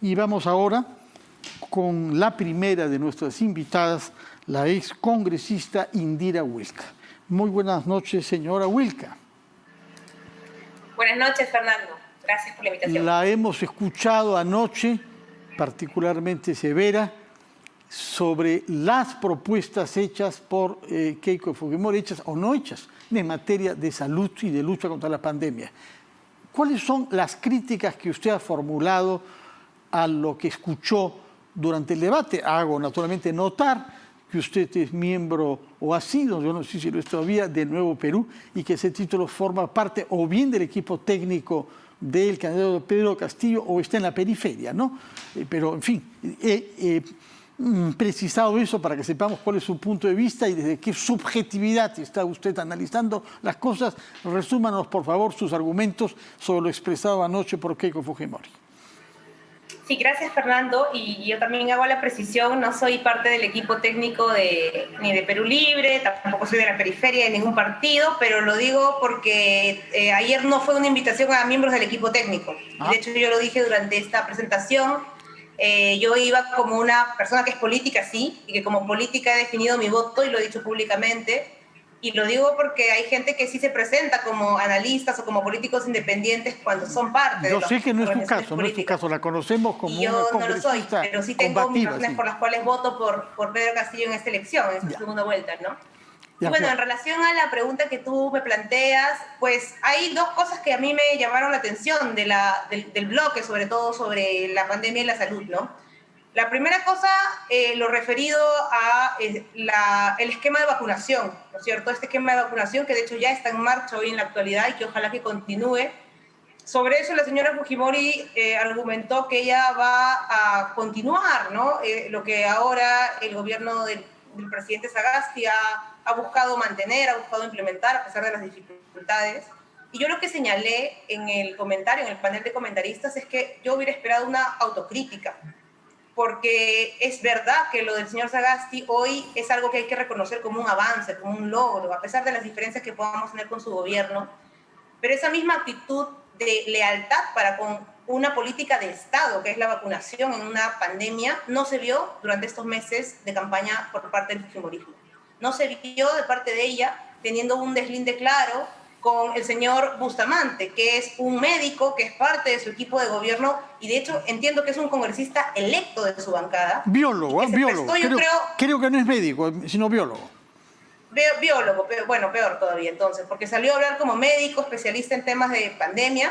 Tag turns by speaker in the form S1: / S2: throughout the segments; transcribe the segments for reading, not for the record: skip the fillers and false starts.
S1: Y vamos ahora con la primera de nuestras invitadas, la ex congresista Indira Wilca. Muy buenas noches, señora Wilca.
S2: Buenas noches, Fernando. Gracias por la invitación.
S1: La hemos escuchado anoche, particularmente severa, sobre las propuestas hechas por Keiko Fujimori, hechas o no hechas, en materia de salud y de lucha contra la pandemia. ¿Cuáles son las críticas que usted ha formulado a lo que escuchó durante el debate? Hago naturalmente notar que usted es miembro, o ha sido, yo no sé si lo es todavía, de Nuevo Perú, y que ese título forma parte o bien del equipo técnico del candidato Pedro Castillo o está en la periferia, ¿no? Pero, en fin, precisado eso para que sepamos cuál es su punto de vista y desde qué subjetividad está usted analizando las cosas. Resúmanos, por favor, sus argumentos sobre lo expresado anoche por Keiko Fujimori.
S2: Sí, gracias, Fernando. Y yo también hago la precisión, no soy parte del equipo técnico ni de Perú Libre, tampoco soy de la periferia de ningún partido, pero lo digo porque ayer no fue una invitación a miembros del equipo técnico. Y de hecho yo lo dije durante esta presentación. Yo iba como una persona que es política, sí, y que como política he definido mi voto y lo he dicho públicamente. Y lo digo porque hay gente que sí se presenta como analistas o como políticos independientes cuando son parte de
S1: Yo sé que no es tu caso, no es tu caso, la conocemos como
S2: y yo
S1: una
S2: no lo soy, pero sí tengo mis razones
S1: sí,
S2: por las cuales voto por Pedro Castillo en esta elección, en esta segunda vuelta, ¿no? Y bueno, en relación a la pregunta que tú me planteas, pues hay dos cosas que a mí me llamaron la atención del bloque, sobre todo sobre la pandemia y la salud, ¿no? La primera cosa, lo referido a el esquema de vacunación, ¿no es cierto? Este esquema de vacunación que de hecho ya está en marcha hoy en la actualidad y que ojalá que continúe. Sobre eso la señora Fujimori argumentó que ella va a continuar, ¿no? Lo que ahora el gobierno del presidente Sagasti ha buscado mantener, ha buscado implementar a pesar de las dificultades. Y yo lo que señalé en el comentario, en el panel de comentaristas, es que yo hubiera esperado una autocrítica, porque es verdad que lo del señor Sagasti hoy es algo que hay que reconocer como un avance, como un logro, a pesar de las diferencias que podamos tener con su gobierno, pero esa misma actitud de lealtad para con una política de Estado, que es la vacunación en una pandemia, no se vio durante estos meses de campaña por parte del fujimorismo. No se vio de parte de ella teniendo un deslinde claro con el señor Bustamante, que es un médico, que es parte de su equipo de gobierno, y de hecho entiendo que es un congresista electo de su bancada.
S1: Biólogo, biólogo. Creo que no es médico, sino biólogo.
S2: Biólogo, pero bueno, peor todavía entonces, porque salió a hablar como médico, especialista en temas de pandemia,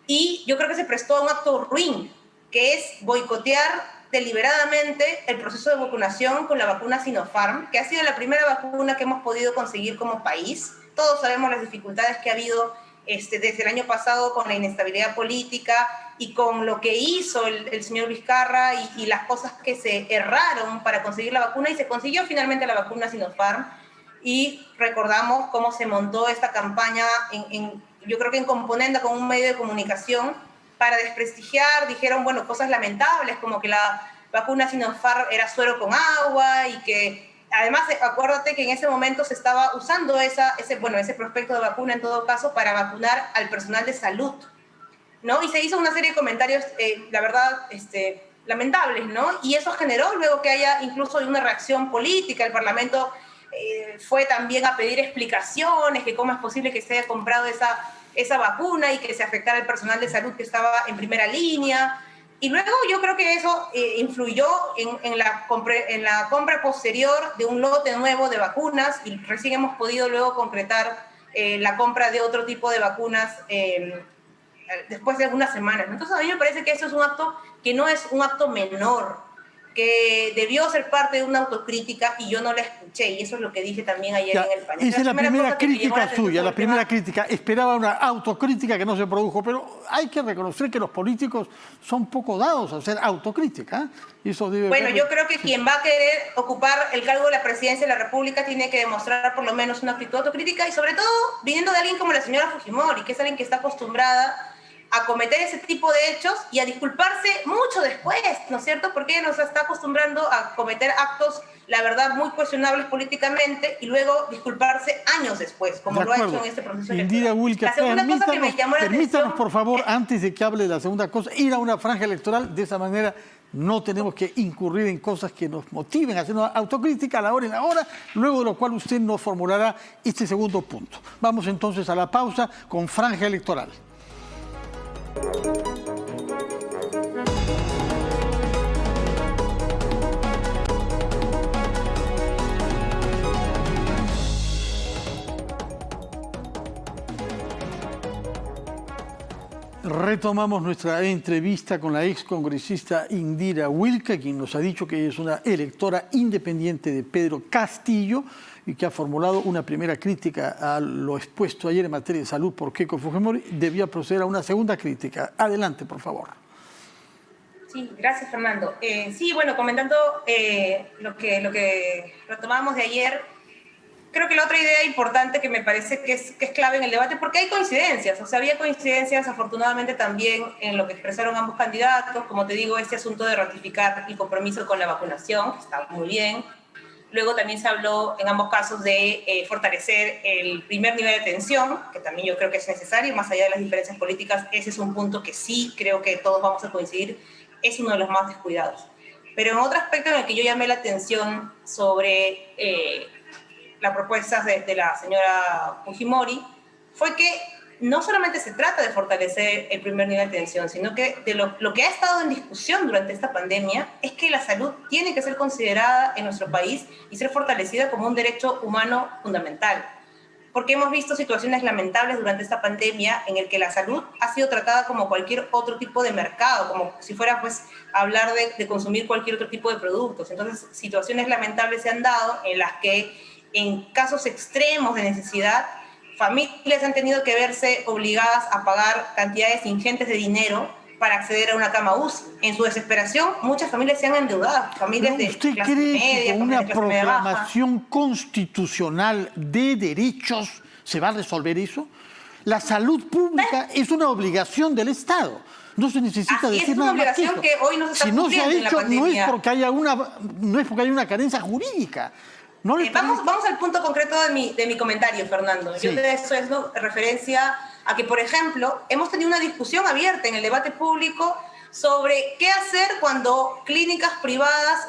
S2: y yo creo que se prestó a un acto ruin, que es boicotear deliberadamente el proceso de vacunación con la vacuna Sinopharm, que ha sido la primera vacuna que hemos podido conseguir como país. Todos sabemos las dificultades que ha habido desde el año pasado con la inestabilidad política y con lo que hizo el señor Vizcarra y las cosas que se erraron para conseguir la vacuna, y se consiguió finalmente la vacuna Sinopharm. Y recordamos cómo se montó esta campaña, yo creo que en componenda con un medio de comunicación, para desprestigiar. Dijeron, bueno, cosas lamentables, como que la vacuna Sinopharm era suero con agua y que, además, acuérdate que en ese momento se estaba usando ese prospecto de vacuna, en todo caso, para vacunar al personal de salud, ¿no? Y se hizo una serie de comentarios, la verdad, lamentables, ¿no? Y eso generó luego que haya incluso una reacción política. El Parlamento fue también a pedir explicaciones, que cómo es posible que se haya comprado esa vacuna y que se afectara al personal de salud que estaba en primera línea. Y luego yo creo que eso influyó en la compra posterior de un lote nuevo de vacunas, y recién hemos podido luego concretar la compra de otro tipo de vacunas después de algunas semanas. Entonces a mí me parece que eso es un acto que no es un acto menor, que debió ser parte de una autocrítica, y yo no la escuché, y eso es lo que dije también ayer en el panel.
S1: Esa es la primera crítica suya, la primera crítica. Esperaba una autocrítica que no se produjo, pero hay que reconocer que los políticos son poco dados a hacer autocrítica. Y eso debe
S2: yo creo que quien va a querer ocupar el cargo de la presidencia de la República tiene que demostrar por lo menos una actitud autocrítica, y sobre todo viniendo de alguien como la señora Fujimori, que es alguien que está acostumbrada a cometer ese tipo de hechos y a disculparse mucho después, ¿no es cierto? Porque ella nos está acostumbrando a cometer actos, la verdad, muy cuestionables políticamente y luego disculparse años después, como lo ha hecho en este proceso
S1: Indira
S2: electoral.
S1: Wilca,
S2: La segunda cosa que me llamó la
S1: permítanos,
S2: atención...
S1: por favor, antes de que hable la segunda cosa, ir a una franja electoral. De esa manera no tenemos que incurrir en cosas que nos motiven a hacer una autocrítica a la hora y la hora, luego de lo cual usted nos formulará este segundo punto. Vamos entonces a la pausa con franja electoral. Retomamos nuestra entrevista con la excongresista Indira Wilca, quien nos ha dicho que es una electora independiente de Pedro Castillo y que ha formulado una primera crítica a lo expuesto ayer en materia de salud por Keiko Fujimori. Debía proceder a una segunda crítica. Adelante, por favor.
S2: Sí, gracias, Fernando. Sí, bueno, comentando lo que retomamos de ayer, creo que la otra idea importante que me parece que es clave en el debate, porque hay coincidencias, o sea, había coincidencias afortunadamente también en lo que expresaron ambos candidatos, como te digo, este asunto de ratificar el compromiso con la vacunación, que está muy bien. Luego también se habló en ambos casos de fortalecer el primer nivel de atención, que también yo creo que es necesario, más allá de las diferencias políticas, ese es un punto que sí creo que todos vamos a coincidir, es uno de los más descuidados. Pero en otro aspecto en el que yo llamé la atención sobre las propuestas de la señora Fujimori, fue que no solamente se trata de fortalecer el primer nivel de atención, sino que de lo que ha estado en discusión durante esta pandemia es que la salud tiene que ser considerada en nuestro país y ser fortalecida como un derecho humano fundamental. Porque hemos visto situaciones lamentables durante esta pandemia en el que la salud ha sido tratada como cualquier otro tipo de mercado, como si fuera pues hablar de consumir cualquier otro tipo de productos. Entonces, situaciones lamentables se han dado en las que en casos extremos de necesidad, familias han tenido que verse obligadas a pagar cantidades ingentes de dinero para acceder a una cama UCI. En su desesperación, muchas familias se han endeudado, familias de
S1: ¿Usted
S2: clase
S1: cree
S2: media,
S1: que con una proclamación constitucional de derechos se va a resolver eso? La salud pública es una obligación del Estado. No se necesita decir nada más que eso.
S2: Es una obligación que hoy no se está
S1: cumpliendo. Si no se ha hecho, no es porque haya una carencia jurídica. ¿No
S2: vamos al punto concreto de mi comentario, Fernando. Sí. Yo de eso es referencia a que, por ejemplo, hemos tenido una discusión abierta en el debate público sobre qué hacer cuando clínicas privadas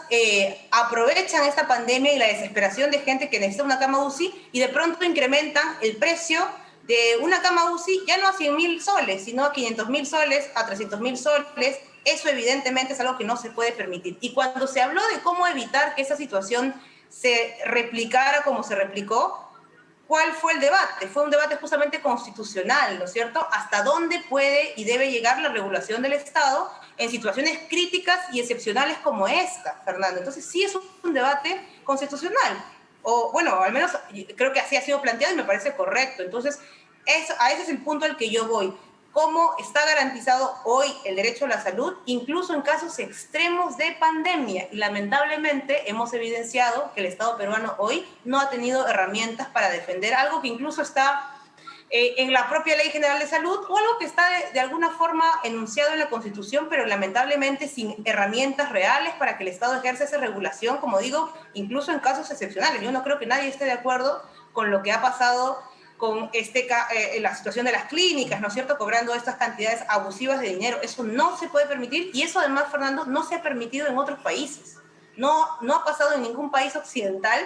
S2: aprovechan esta pandemia y la desesperación de gente que necesita una cama UCI y de pronto incrementan el precio de una cama UCI ya no a 100.000 soles, sino a 500.000 soles, a 300.000 soles. Eso evidentemente es algo que no se puede permitir. Y cuando se habló de cómo evitar que esa situación se replicara como se replicó, ¿cuál fue el debate? Fue un debate justamente constitucional, ¿no es cierto? ¿Hasta dónde puede y debe llegar la regulación del Estado en situaciones críticas y excepcionales como esta, Fernando? Entonces sí es un debate constitucional, o bueno, al menos creo que así ha sido planteado y me parece correcto. Entonces a ese es el punto al que yo voy. ¿Cómo está garantizado hoy el derecho a la salud, incluso en casos extremos de pandemia? Y lamentablemente hemos evidenciado que el Estado peruano hoy no ha tenido herramientas para defender algo que incluso está en la propia Ley General de Salud o algo que está de alguna forma enunciado en la Constitución, pero lamentablemente sin herramientas reales para que el Estado ejerza esa regulación, como digo, incluso en casos excepcionales. Yo no creo que nadie esté de acuerdo con lo que ha pasado con la situación de las clínicas, ¿no es cierto?, cobrando estas cantidades abusivas de dinero. Eso no se puede permitir y eso además, Fernando, no se ha permitido en otros países. No ha pasado en ningún país occidental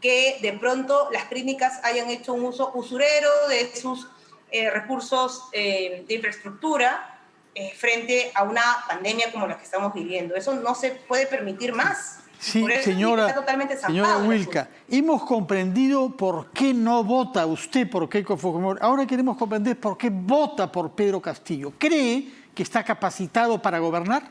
S2: que de pronto las clínicas hayan hecho un uso usurero de sus recursos de infraestructura frente a una pandemia como la que estamos viviendo. Eso no se puede permitir más.
S1: Sí, señora Wilca, hemos comprendido por qué no vota usted por Keiko Fujimori. Ahora queremos comprender por qué vota por Pedro Castillo. ¿Cree que está capacitado para gobernar?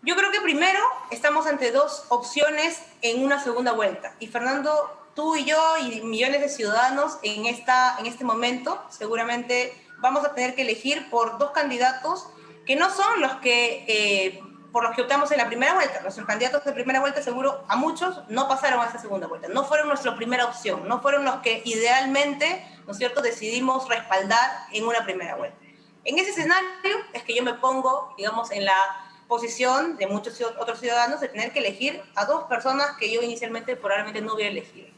S2: Yo creo que primero estamos ante dos opciones en una segunda vuelta. Y Fernando, tú y yo y millones de ciudadanos en este momento seguramente vamos a tener que elegir por dos candidatos que no son los que... por los que optamos en la primera vuelta. Nuestros candidatos de primera vuelta seguro a muchos no pasaron a esa segunda vuelta, no fueron nuestra primera opción, no fueron los que idealmente, ¿no es cierto?, decidimos respaldar en una primera vuelta. En ese escenario es que yo me pongo, digamos, en la posición de muchos otros ciudadanos de tener que elegir a dos personas que yo inicialmente probablemente no hubiera elegido.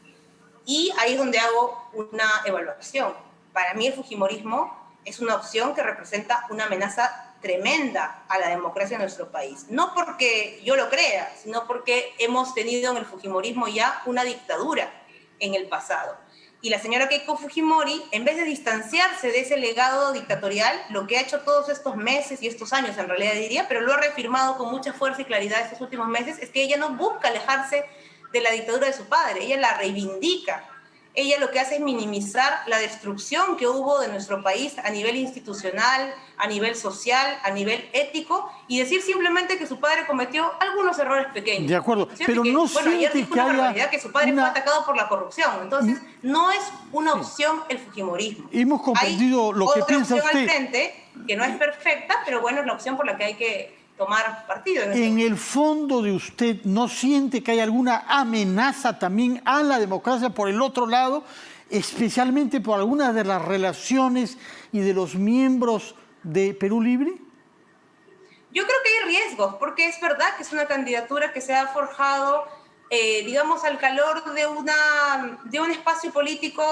S2: Y ahí es donde hago una evaluación. Para mí el fujimorismo es una opción que representa una amenaza tremenda a la democracia en nuestro país. No porque yo lo crea, sino porque hemos tenido en el fujimorismo ya una dictadura en el pasado. Y la señora Keiko Fujimori, en vez de distanciarse de ese legado dictatorial, lo que ha hecho todos estos meses y estos años, en realidad diría, pero lo ha reafirmado con mucha fuerza y claridad estos últimos meses, es que ella no busca alejarse de la dictadura de su padre, ella la reivindica. Ella lo que hace es minimizar la destrucción que hubo de nuestro país a nivel institucional, a nivel social, a nivel ético, y decir simplemente que su padre cometió algunos errores pequeños.
S1: De acuerdo, pero
S2: que,
S1: no
S2: bueno, ayer
S1: siente
S2: dijo
S1: que
S2: una
S1: haya
S2: barbaridad, que su padre fue atacado por la corrupción. Entonces, no es una opción el fujimorismo.
S1: Hemos comprendido
S2: Hay
S1: lo que
S2: otra
S1: piensa
S2: opción
S1: usted.
S2: al frente, que no es perfecta, pero bueno, es la opción por la que hay que tomar partido.
S1: En el fondo de usted, ¿no siente que hay alguna amenaza también a la democracia por el otro lado, especialmente por algunas de las relaciones y de los miembros de Perú Libre?
S2: Yo creo que hay riesgos, porque es verdad que es una candidatura que se ha forjado, digamos, al calor de un espacio político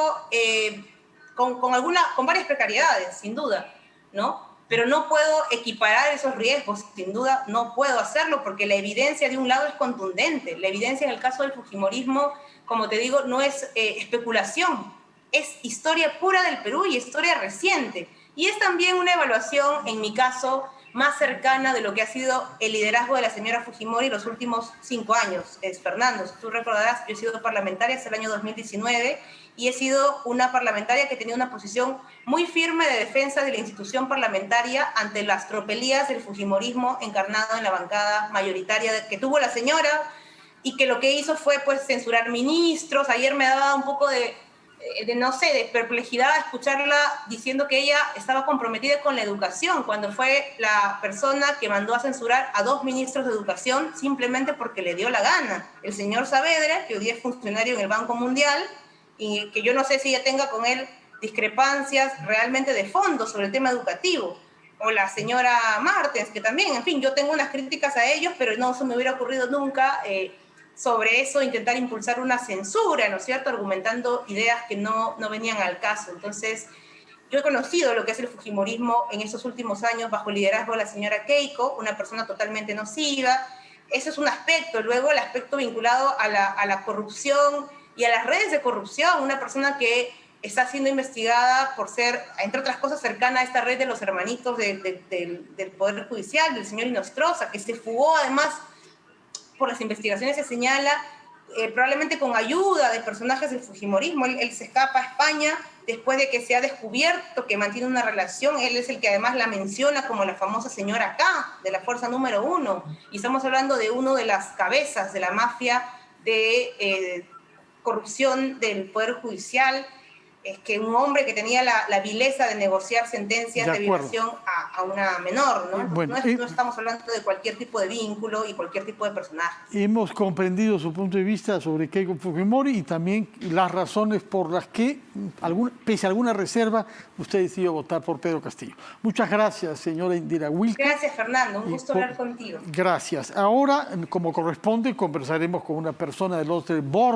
S2: con varias precariedades, sin duda, ¿no? Pero no puedo equiparar esos riesgos, sin duda no puedo hacerlo, porque la evidencia de un lado es contundente. La evidencia en el caso del fujimorismo, como te digo, no es especulación, es historia pura del Perú y historia reciente. Y es también una evaluación, en mi caso, más cercana de lo que ha sido el liderazgo de la señora Fujimori los últimos 5 años. Fernando, si tú recordarás, yo he sido parlamentaria hasta el año 2019 y he sido una parlamentaria que tenía una posición muy firme de defensa de la institución parlamentaria ante las tropelías del fujimorismo encarnado en la bancada mayoritaria que tuvo la señora y que lo que hizo fue pues censurar ministros. Ayer me daba un poco de no sé, de perplejidad escucharla diciendo que ella estaba comprometida con la educación, cuando fue la persona que mandó a censurar a 2 ministros de educación simplemente porque le dio la gana. El señor Saavedra, que hoy día es funcionario en el Banco Mundial, y que yo no sé si ella tenga con él discrepancias realmente de fondo sobre el tema educativo, o la señora Martens, que también, en fin, yo tengo unas críticas a ellos, pero no se me hubiera ocurrido nunca sobre eso intentar impulsar una censura, ¿no es cierto?, argumentando ideas que no venían al caso. Entonces, yo he conocido lo que es el fujimorismo en estos últimos años bajo el liderazgo de la señora Keiko, una persona totalmente nociva. Eso es un aspecto. Luego, el aspecto vinculado a la corrupción y a las redes de corrupción, una persona que está siendo investigada por ser, entre otras cosas, cercana a esta red de los hermanitos del Poder Judicial, del señor Inostroza, que se fugó además. Por las investigaciones se señala, probablemente con ayuda de personajes del fujimorismo, él se escapa a España después de que se ha descubierto que mantiene una relación. Él es el que además la menciona como la famosa señora K, de la fuerza número 1. Y estamos hablando de uno de las cabezas de la mafia de corrupción del Poder Judicial. Es que un hombre que tenía la vileza de negociar sentencias de violación a una menor, ¿no? Bueno, no estamos hablando de cualquier tipo de vínculo y cualquier tipo de personaje.
S1: Hemos comprendido su punto de vista sobre Keiko Fujimori y también las razones por las que, pese a alguna reserva, usted decidió votar por Pedro Castillo. Muchas gracias, señora Indira Wilca.
S2: Gracias, Fernando. Un gusto hablar contigo.
S1: Gracias. Ahora, como corresponde, conversaremos con una persona del otro borde